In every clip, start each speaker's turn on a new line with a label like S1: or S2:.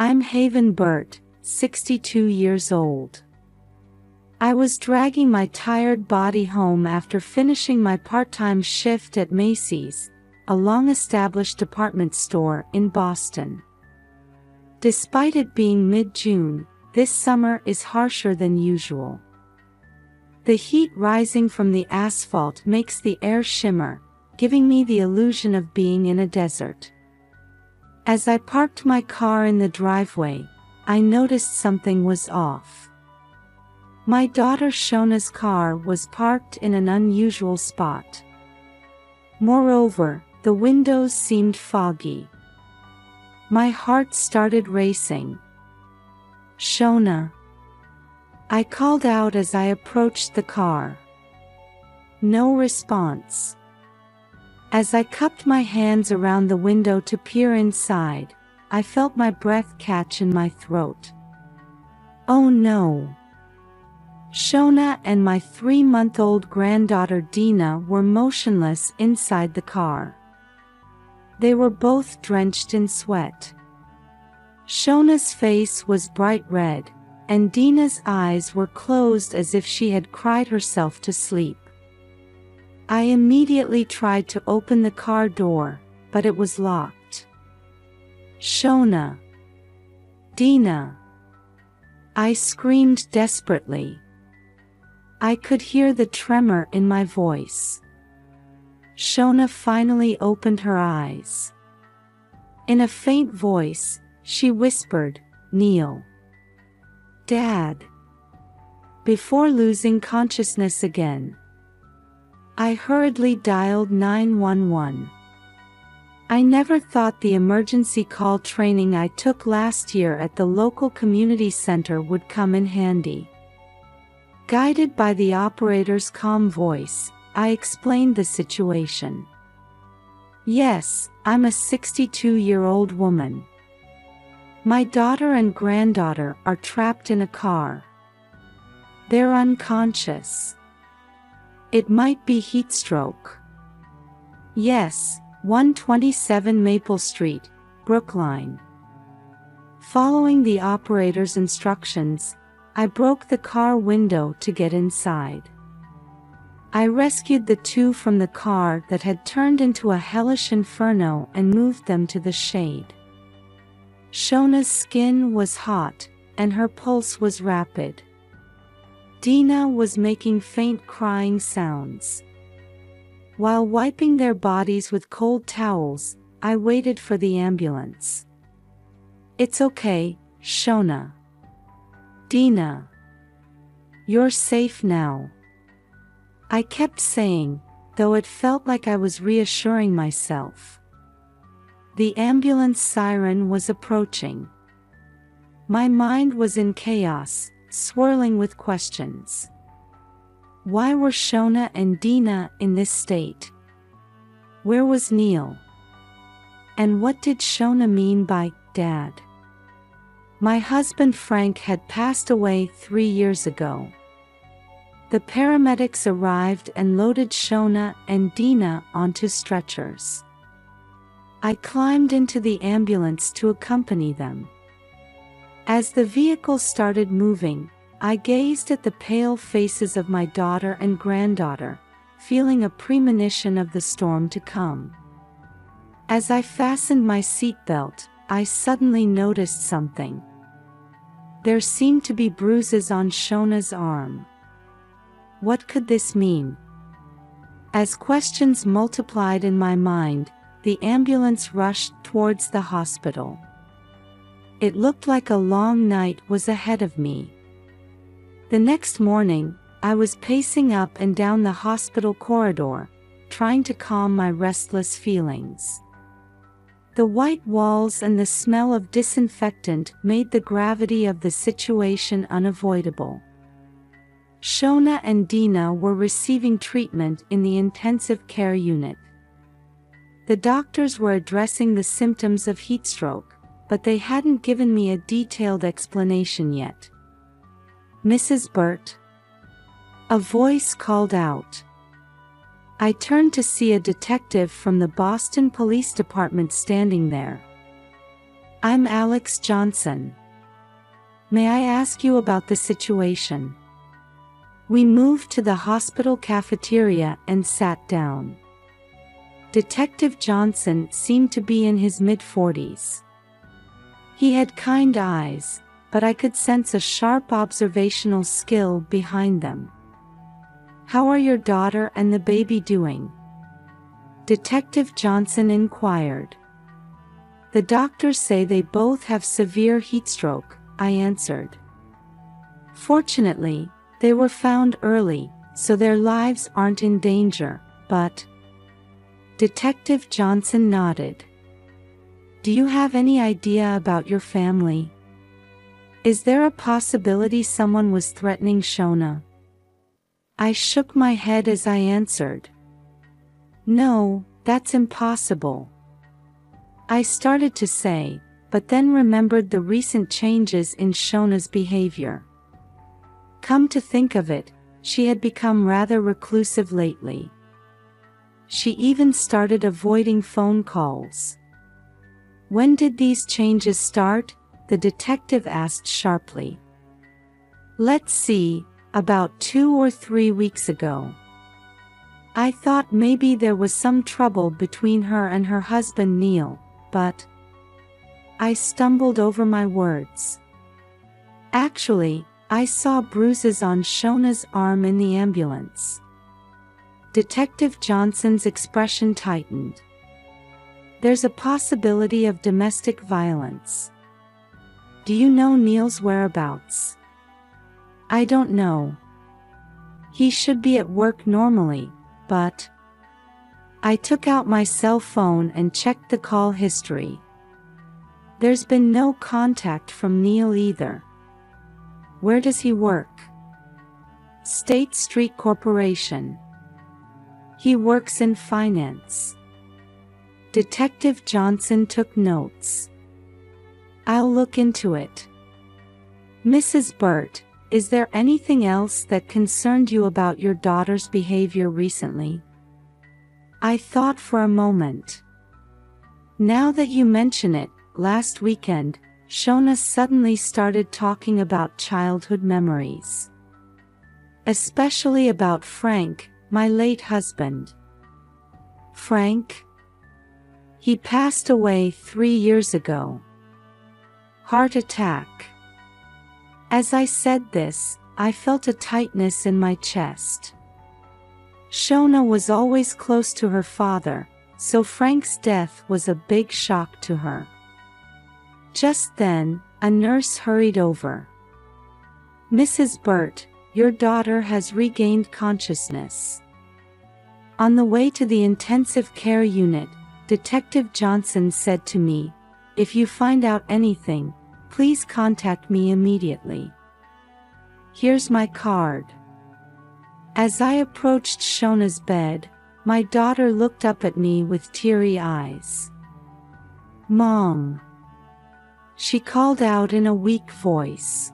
S1: I'm Haven Burt, 62 years old. I was dragging my tired body home after finishing my part-time shift at Macy's, a long-established department store in Boston. Despite it being mid-June, this summer is harsher than usual. The heat rising from the asphalt makes the air shimmer, giving me the illusion of being in a desert. As I parked my car in the driveway, I noticed something was off. My daughter Shona's car was parked in an unusual spot. Moreover, the windows seemed foggy. My heart started racing. "Shona!" I called out as I approached the car. No response. As I cupped my hands around the window to peer inside, I felt my breath catch in my throat. Oh no! Shona and my 3-month-old granddaughter Dina were motionless inside the car. They were both drenched in sweat. Shona's face was bright red, and Dina's eyes were closed as if she had cried herself to sleep. I immediately tried to open the car door, but it was locked. "Shona! Dina!" I screamed desperately. I could hear the tremor in my voice. Shona finally opened her eyes. In a faint voice, she whispered, "Neil." "Dad." Before losing consciousness again, I hurriedly dialed 911. I never thought the emergency call training I took last year at the local community center would come in handy. Guided by the operator's calm voice, I explained the situation. "Yes, I'm a 62-year-old woman. My daughter and granddaughter are trapped in a car. They're unconscious. It might be heat stroke. Yes, 127 Maple Street, Brookline." Following the operator's instructions, I broke the car window to get inside. I rescued the two from the car that had turned into a hellish inferno and moved them to the shade. Shona's skin was hot, and her pulse was rapid. Dina was making faint crying sounds. While wiping their bodies with cold towels, I waited for the ambulance. "It's okay, Shona. Dina. You're safe now," I kept saying, though it felt like I was reassuring myself. The ambulance siren was approaching. My mind was in chaos, swirling with questions. Why were Shona and Dina in this state? Where was Neil? And what did Shona mean by "Dad"? My husband Frank had passed away 3 years ago. The paramedics arrived and loaded Shona and Dina onto stretchers. I climbed into the ambulance to accompany them. As the vehicle started moving, I gazed at the pale faces of my daughter and granddaughter, feeling a premonition of the storm to come. As I fastened my seatbelt, I suddenly noticed something. There seemed to be bruises on Shona's arm. What could this mean? As questions multiplied in my mind, the ambulance rushed towards the hospital. It looked like a long night was ahead of me. The next morning, I was pacing up and down the hospital corridor, trying to calm my restless feelings. The white walls and the smell of disinfectant made the gravity of the situation unavoidable. Shona and Dina were receiving treatment in the intensive care unit. The doctors were addressing the symptoms of heat stroke, but they hadn't given me a detailed explanation yet. "Mrs. Burt?" A voice called out. I turned to see a detective from the Boston Police Department standing there. I'm Alex Johnson. May I ask you about the situation? We moved to the hospital cafeteria and sat down. Detective Johnson seemed to be in his mid-40s. He had kind eyes, but I could sense a sharp observational skill behind them. How are your daughter and the baby doing? Detective Johnson inquired. The doctors say they both have severe heat stroke, I answered. Fortunately, they were found early, so their lives aren't in danger, but... Detective Johnson nodded. Do you have any idea about your family? Is there a possibility someone was threatening Shona? I shook my head as I answered. No, that's impossible. I started to say, but then remembered the recent changes in Shona's behavior. Come to think of it, she had become rather reclusive lately. She even started avoiding phone calls. When did these changes start? The detective asked sharply. Let's see, about 2 or 3 weeks ago. I thought maybe there was some trouble between her and her husband Neil, but... I stumbled over my words. Actually, I saw bruises on Shona's arm in the ambulance. Detective Johnson's expression tightened. There's a possibility of domestic violence. Do you know Neil's whereabouts? I don't know. He should be at work normally, but... I took out my cell phone and checked the call history. There's been no contact from Neil either. Where does he work? State Street Corporation. He works in finance. Detective Johnson took notes. I'll look into it. Mrs. Burt, is there anything else that concerned you about your daughter's behavior recently? I thought for a moment. Now that you mention it, last weekend, Shona suddenly started talking about childhood memories. Especially about Frank, my late husband. Frank? He passed away 3 years ago. Heart attack. As I said this, I felt a tightness in my chest. Shona was always close to her father, so Frank's death was a big shock to her. Just then, a nurse hurried over. Mrs. Burt, your daughter has regained consciousness. On the way to the intensive care unit, Detective Johnson said to me, if you find out anything, please contact me immediately. Here's my card. As I approached Shona's bed, my daughter looked up at me with teary eyes. Mom. She called out in a weak voice.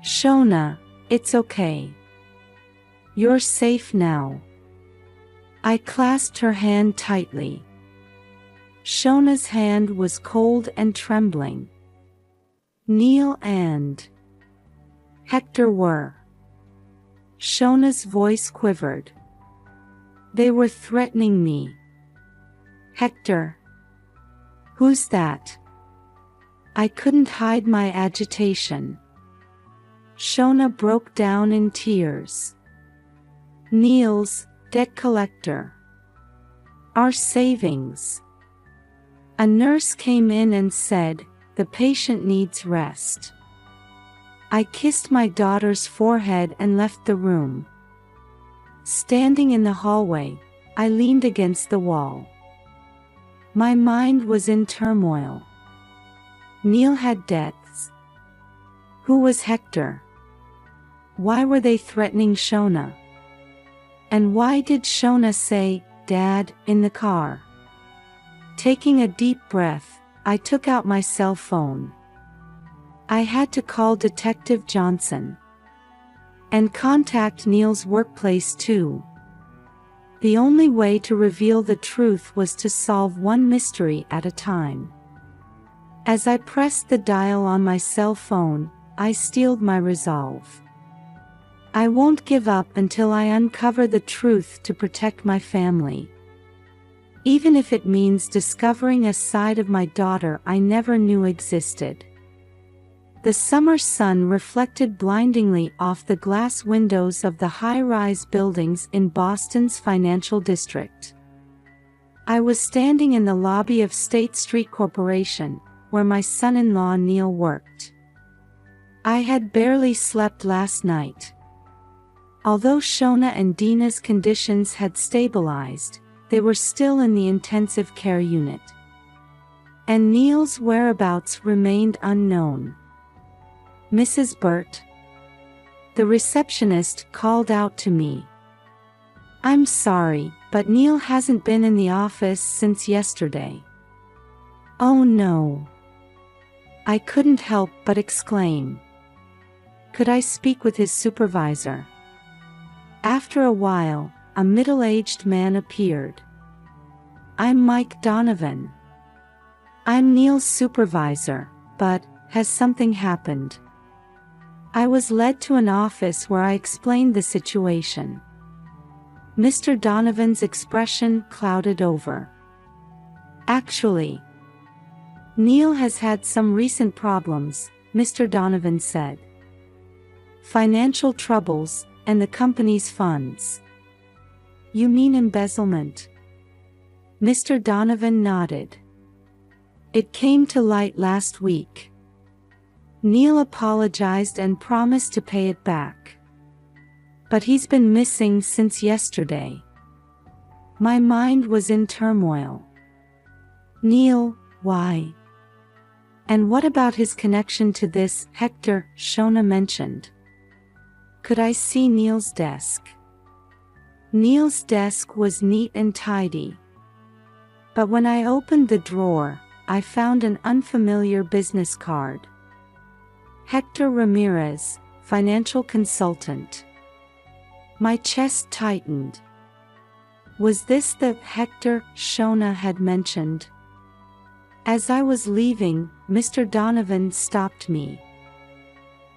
S1: Shona, it's okay. You're safe now. I clasped her hand tightly. Shona's hand was cold and trembling. Neil and Hector were. Shona's voice quivered. They were threatening me. Hector. Who's that? I couldn't hide my agitation. Shona broke down in tears. Neil's debt collector. Our savings. A nurse came in and said, the patient needs rest. I kissed my daughter's forehead and left the room. Standing in the hallway, I leaned against the wall. My mind was in turmoil. Neil had debts. Who was Hector? Why were they threatening Shona? And why did Shona say, Dad, in the car? Taking a deep breath, I took out my cell phone. I had to call Detective Johnson. And contact Neil's workplace too. The only way to reveal the truth was to solve one mystery at a time. As I pressed the dial on my cell phone, I steeled my resolve. I won't give up until I uncover the truth to protect my family. Even if it means discovering a side of my daughter I never knew existed. The summer sun reflected blindingly off the glass windows of the high-rise buildings in Boston's financial district. I was standing in the lobby of State Street Corporation, where my son-in-law Neil worked. I had barely slept last night. Although Shona and Dina's conditions had stabilized, they were still in the intensive care unit. And Neil's whereabouts remained unknown. Mrs. Burt. The receptionist called out to me. I'm sorry, but Neil hasn't been in the office since yesterday. Oh no. I couldn't help but exclaim. Could I speak with his supervisor? After a while, a middle-aged man appeared. I'm Mike Donovan. I'm Neil's supervisor, but has something happened? I was led to an office where I explained the situation. Mr. Donovan's expression clouded over. Actually, Neil has had some recent problems, Mr. Donovan said. Financial troubles, and the company's funds. You mean embezzlement? Mr. Donovan nodded. It came to light last week. Neil apologized and promised to pay it back. But he's been missing since yesterday. My mind was in turmoil. Neil, why? And what about his connection to this Hector Shona mentioned? Could I see Neil's desk? Neil's desk was neat and tidy. But when I opened the drawer, I found an unfamiliar business card. Hector Ramirez, financial consultant. My chest tightened. Was this the Hector Shona had mentioned? As I was leaving, Mr. Donovan stopped me.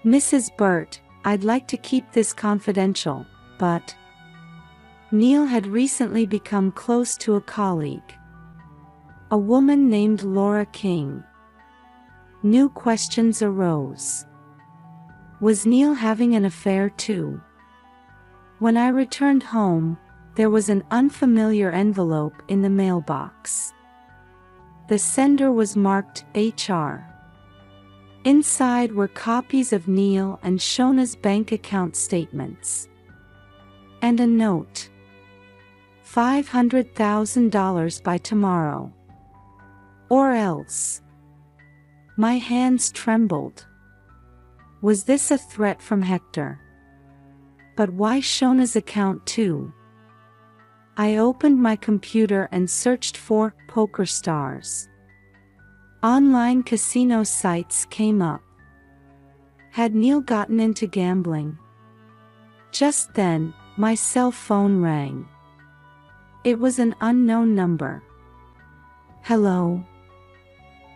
S1: Mrs. Burt, I'd like to keep this confidential, but Neil had recently become close to a colleague. A woman named Laura King. New questions arose. Was Neil having an affair too? When I returned home, there was an unfamiliar envelope in the mailbox. The sender was marked HR. Inside were copies of Neil and Shona's bank account statements. And a note. $500,000 by tomorrow. Or else. My hands trembled. Was this a threat from Hector? But why Shona's account too? I opened my computer and searched for poker stars. Online casino sites came up. Had Neil gotten into gambling? Just then, my cell phone rang. It was an unknown number. Hello?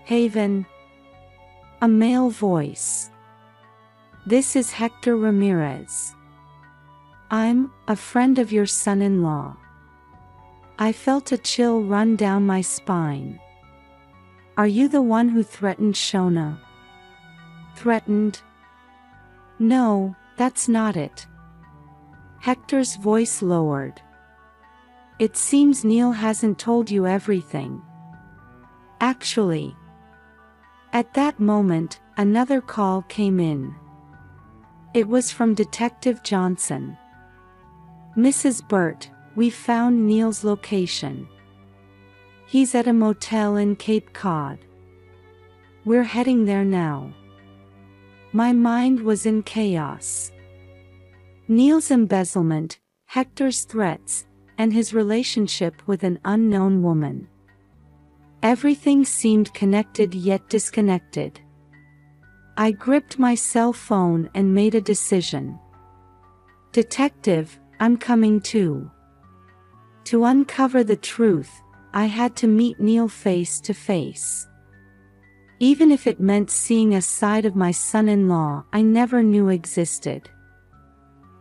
S1: Haven. A male voice. This is Hector Ramirez. I'm a friend of your son-in-law. I felt a chill run down my spine. Are you the one who threatened Shona? Threatened? No, that's not it. Hector's voice lowered. It seems Neil hasn't told you everything. Actually. At that moment, another call came in. It was from Detective Johnson. Mrs. Burt, we found Neil's location. He's at a motel in Cape Cod. We're heading there now. My mind was in chaos. Neil's embezzlement, Hector's threats, and his relationship with an unknown woman. Everything seemed connected yet disconnected. I gripped my cell phone and made a decision. Detective, I'm coming too. To uncover the truth, I had to meet Neil face to face. even if it meant seeing a side of my son-in-law I never knew existed.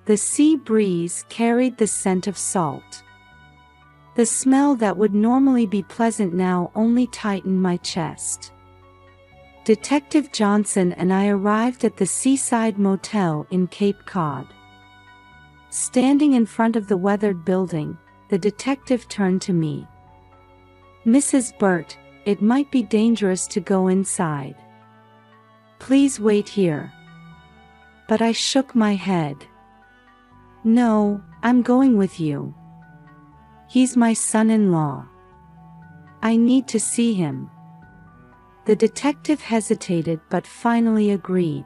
S1: The sea breeze carried the scent of salt. The smell that would normally be pleasant now only tightened my chest. Detective Johnson and I arrived at the Seaside Motel in Cape Cod. Standing in front of the weathered building, the detective turned to me. "Mrs. Burt, it might be dangerous to go inside. Please wait here." But I shook my head. "No, I'm going with you. He's my son-in-law. I need to see him." The detective hesitated but finally agreed.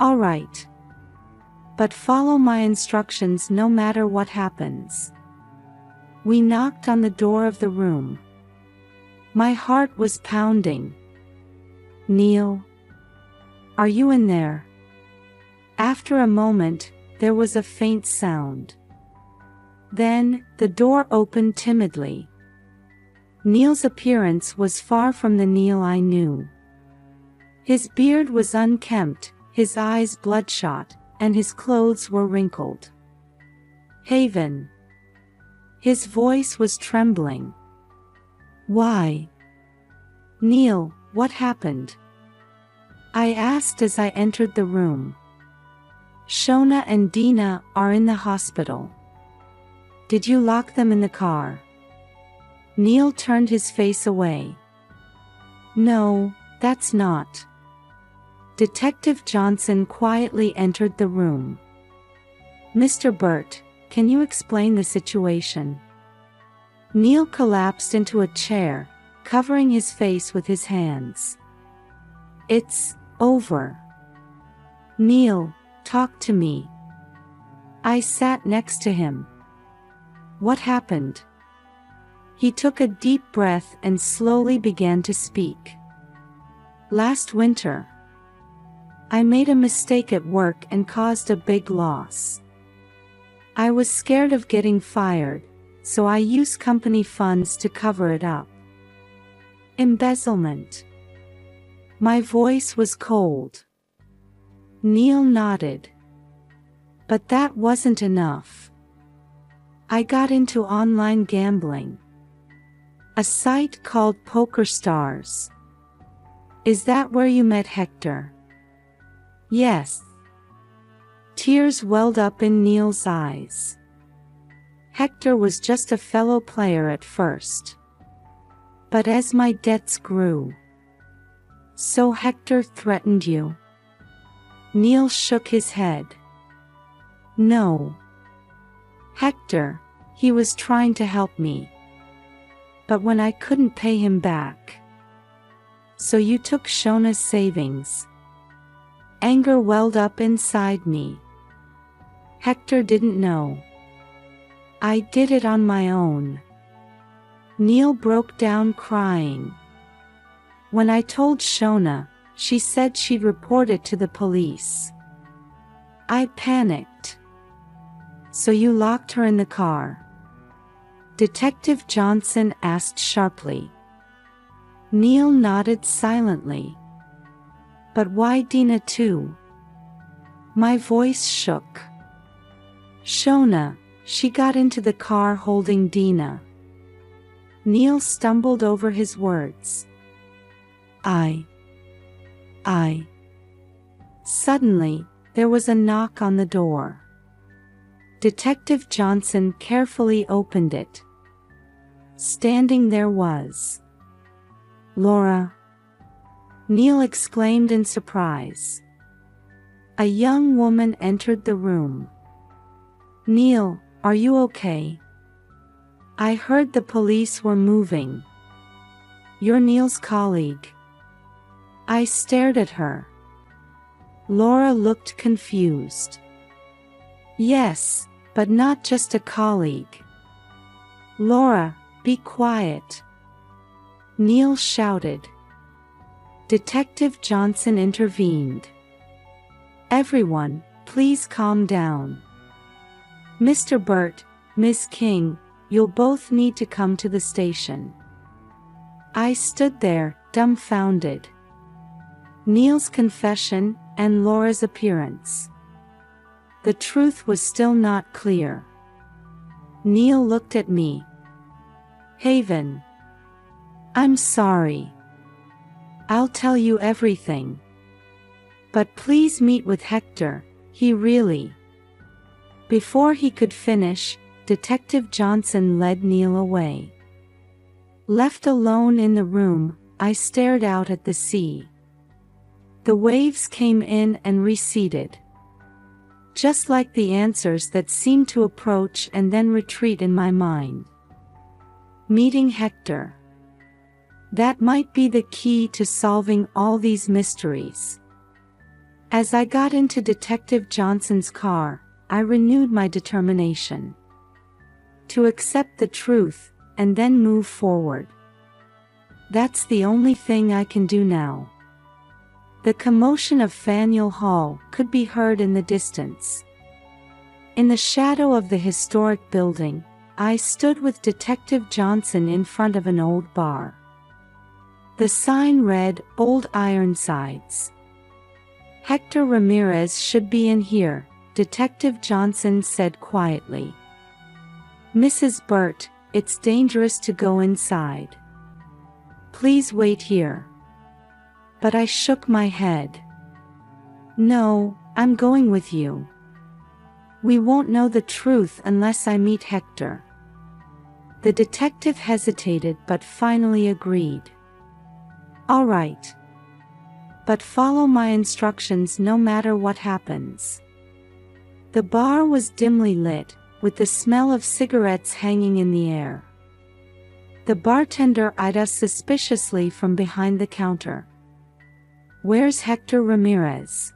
S1: "All right. But follow my instructions no matter what happens." We knocked on the door of the room. My heart was pounding. "Neil? Are you in there?" After a moment, there was a faint sound. Then, the door opened timidly. Neil's appearance was far from the Neil I knew. His beard was unkempt, his eyes bloodshot, and his clothes were wrinkled. "Haven." His voice was trembling. "Why?" "Neil, what happened?" I asked as I entered the room. "Shona and Dina are in the hospital." "Did you lock them in the car?" Neil turned his face away. "No, that's not." Detective Johnson quietly entered the room. "Mr. Burt, can you explain the situation?" Neil collapsed into a chair, covering his face with his hands. "It's over." "Neil, talk to me." I sat next to him. "What happened?" He took a deep breath and slowly began to speak. "Last winter, I made a mistake at work and caused a big loss. I was scared of getting fired, so I used company funds to cover it up." "Embezzlement." My voice was cold. Neil nodded. "But that wasn't enough. I got into online gambling. A site called PokerStars. Is that where you met Hector?" "Yes." Tears welled up in Neil's eyes. "Hector was just a fellow player at first. But as my debts grew." "So Hector threatened you?" Neil shook his head. "No. Hector, he was trying to help me. But when I couldn't pay him back." "So you took Shona's savings?" Anger welled up inside me. Hector didn't know. I did it on my own. Neil broke down crying. "When I told Shona, she said she'd report it to the police." I panicked. "So you locked her in the car?" Detective Johnson asked sharply. Neil nodded silently. "But why Dina too?" My voice shook. "Shona, she got into the car holding Dina." Neil stumbled over his words. I. Suddenly, there was a knock on the door. Detective Johnson carefully opened it. Standing there was Laura. Neil exclaimed in surprise. A young woman entered the room. "Neil, are you okay? I heard the police were moving." "You're Neil's colleague." I stared at her. Laura looked confused. "Yes, but not just a colleague." "Laura, be quiet," Neil shouted. Detective Johnson intervened. "Everyone, please calm down. Mr. Burt, Miss King, you'll both need to come to the station." I stood there, dumbfounded. Neil's confession, and Laura's appearance. The truth was still not clear. Neil looked at me. Haven. I'm sorry. I'll tell you everything. But please meet with Hector, he really. Before he could finish, Detective Johnson led Neil away. Left alone in the room, I stared out at the sea. The waves came in and receded. Just like the answers that seemed to approach and then retreat in my mind. Meeting Hector. That might be the key to solving all these mysteries. As I got into Detective Johnson's car, I renewed my determination to accept the truth, and then move forward. That's the only thing I can do now. The commotion of Faneuil Hall could be heard in the distance. In the shadow of the historic building, I stood with Detective Johnson in front of an old bar. The sign read, Old Ironsides. Hector Ramirez should be in here, Detective Johnson said quietly. Mrs. Burt, it's dangerous to go inside. Please wait here. But I shook my head. No, I'm going with you. We won't know the truth unless I meet Hector. The detective hesitated but finally agreed. All right. But follow my instructions no matter what happens. The bar was dimly lit, with the smell of cigarettes hanging in the air. The bartender eyed us suspiciously from behind the counter. Where's Hector Ramirez?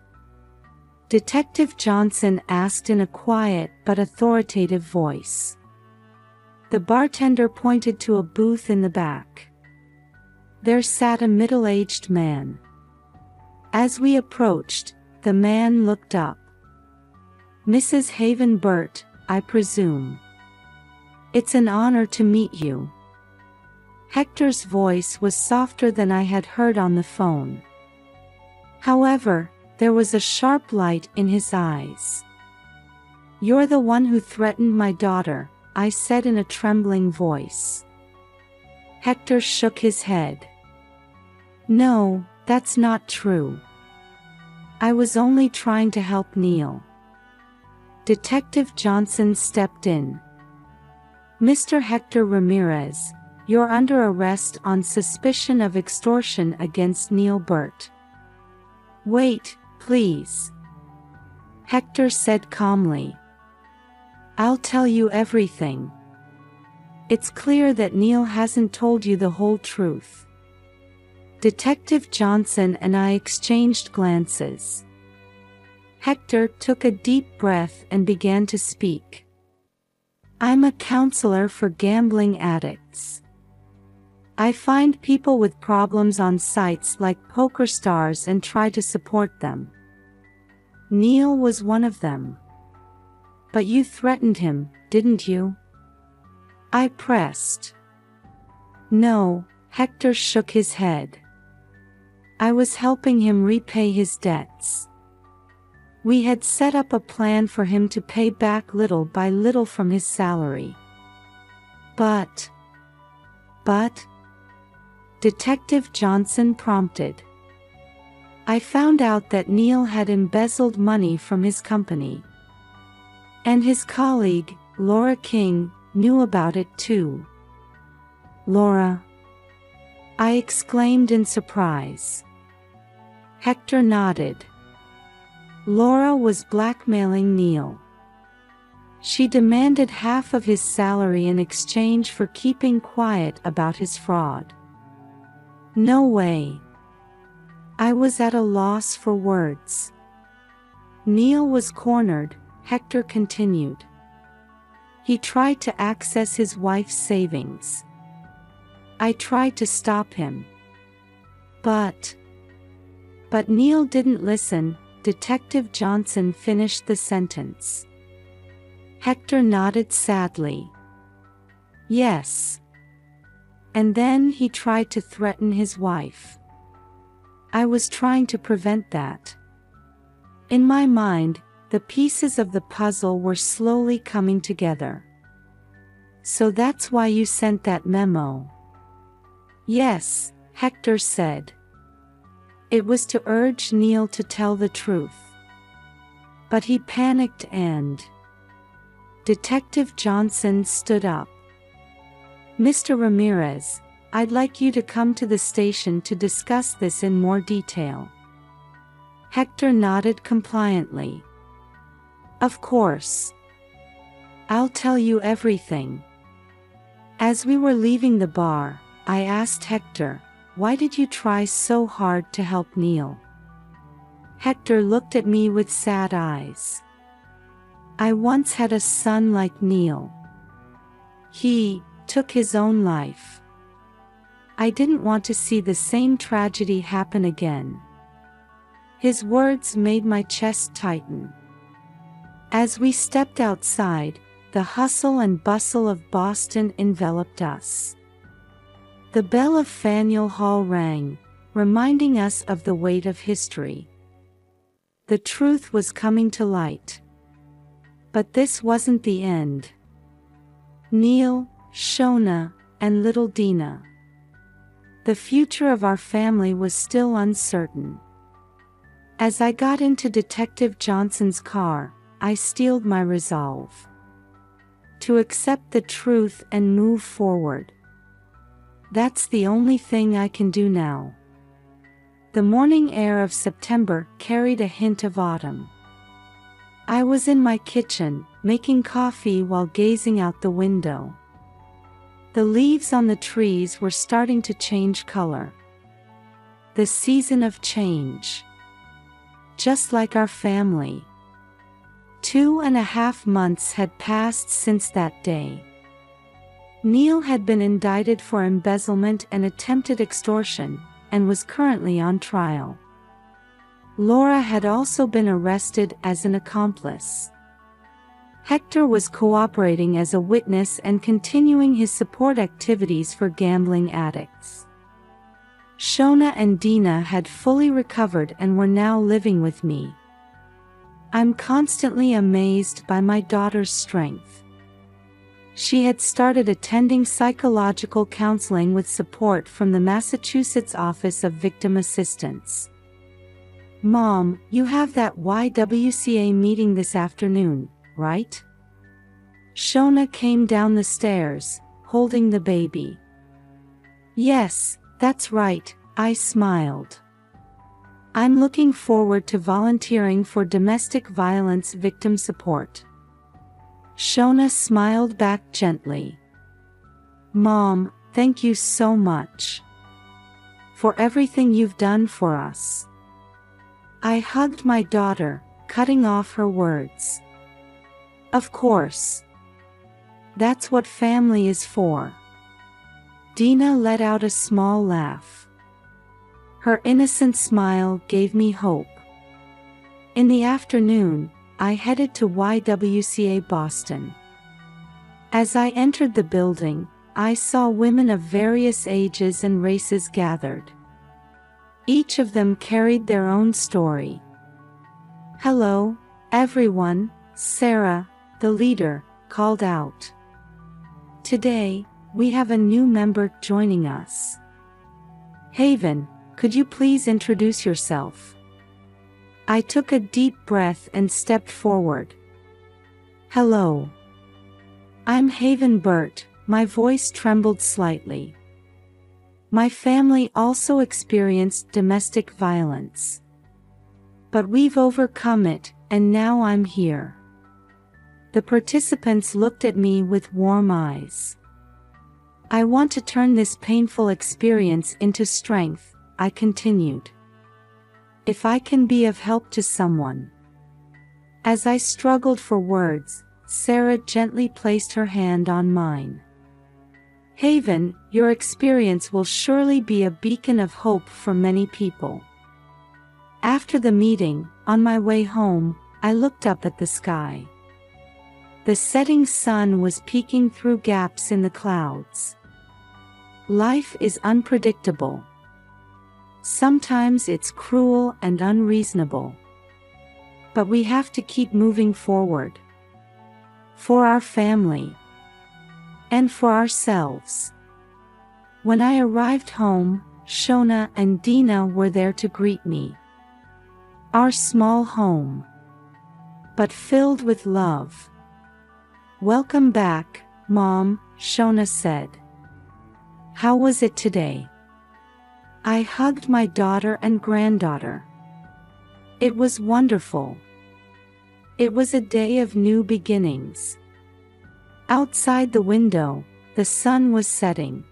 S1: Detective Johnson asked in a quiet but authoritative voice. The bartender pointed to a booth in the back. There sat a middle-aged man. As we approached, the man looked up. Mrs. Haven Burt, I presume. It's an honor to meet you. Hector's voice was softer than I had heard on the phone. However, there was a sharp light in his eyes. You're the one who threatened my daughter, I said in a trembling voice. Hector shook his head. No, that's not true. I was only trying to help Neil. Detective Johnson stepped in. Mr. Hector Ramirez, you're under arrest on suspicion of extortion against Neil Burt. Wait, please. Hector said calmly. I'll tell you everything. It's clear that Neil hasn't told you the whole truth. Detective Johnson and I exchanged glances. Hector took a deep breath and began to speak. I'm a counselor for gambling addicts. I find people with problems on sites like PokerStars and try to support them. Neil was one of them. But you threatened him, didn't you? I pressed. No, Hector shook his head. I was helping him repay his debts. We had set up a plan for him to pay back little by little from his salary. But, Detective Johnson prompted. I found out that Neil had embezzled money from his company. And his colleague, Laura King, knew about it too. Laura? I exclaimed in surprise. Hector nodded. Laura was blackmailing Neil. She demanded half of his salary in exchange for keeping quiet about his fraud. No way. I was at a loss for words. Neil was cornered, Hector continued. He tried to access his wife's savings. I tried to stop him. But Neil didn't listen. Detective Johnson finished the sentence. Hector nodded sadly. Yes. And then he tried to threaten his wife. I was trying to prevent that. In my mind, the pieces of the puzzle were slowly coming together. So that's why you sent that memo? Yes, Hector said. It was to urge Neil to tell the truth. But he panicked and... Detective Johnson stood up. Mr. Ramirez, I'd like you to come to the station to discuss this in more detail. Hector nodded compliantly. Of course. I'll tell you everything. As we were leaving the bar, I asked Hector, why did you try so hard to help Neil? Hector looked at me with sad eyes. I once had a son like Neil. He took his own life. I didn't want to see the same tragedy happen again. His words made my chest tighten. As we stepped outside, the hustle and bustle of Boston enveloped us. The bell of Faneuil Hall rang, reminding us of the weight of history. The truth was coming to light. But this wasn't the end. Neil, Shona, and little Dina. The future of our family was still uncertain. As I got into Detective Johnson's car, I steeled my resolve to accept the truth and move forward. That's the only thing I can do now. The morning air of September carried a hint of autumn. I was in my kitchen, making coffee while gazing out the window. The leaves on the trees were starting to change color. The season of change. Just like our family. 2.5 months had passed since that day. Neil had been indicted for embezzlement and attempted extortion, and was currently on trial. Laura had also been arrested as an accomplice. Hector was cooperating as a witness and continuing his support activities for gambling addicts. Shona and Dina had fully recovered and were now living with me. I'm constantly amazed by my daughter's strength. She had started attending psychological counseling with support from the Massachusetts Office of Victim Assistance. Mom, you have that YWCA meeting this afternoon, right? Shona came down the stairs, holding the baby. Yes, that's right, I smiled. I'm looking forward to volunteering for domestic violence victim support. Shona smiled back gently. Mom, thank you so much for everything you've done for us. I hugged my daughter, cutting off her words. Of course. That's what family is for. Dina let out a small laugh. Her innocent smile gave me hope. In the afternoon, I headed to YWCA Boston. As I entered the building, I saw women of various ages and races gathered. Each of them carried their own story. Hello, everyone, Sarah, the leader, called out. Today, we have a new member joining us. Haven, could you please introduce yourself? I took a deep breath and stepped forward. Hello. I'm Haven Burt, my voice trembled slightly. My family also experienced domestic violence. But we've overcome it, and now I'm here. The participants looked at me with warm eyes. I want to turn this painful experience into strength, I continued. If I can be of help to someone. As I struggled for words, Sarah gently placed her hand on mine. Haven, your experience will surely be a beacon of hope for many people. After the meeting, on my way home, I looked up at the sky. The setting sun was peeking through gaps in the clouds. Life is unpredictable. Sometimes it's cruel and unreasonable. But we have to keep moving forward. For our family. And for ourselves. When I arrived home, Shona and Dina were there to greet me. Our small home. But filled with love. "Welcome back, Mom," Shona said. "How was it today?" I hugged my daughter and granddaughter. "It was wonderful. It was a day of new beginnings." Outside the window, the sun was setting.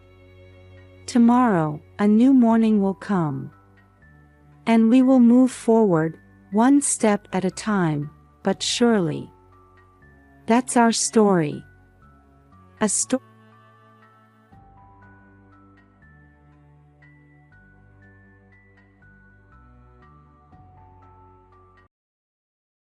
S1: Tomorrow, a new morning will come. And we will move forward, one step at a time, but surely. That's our story. A story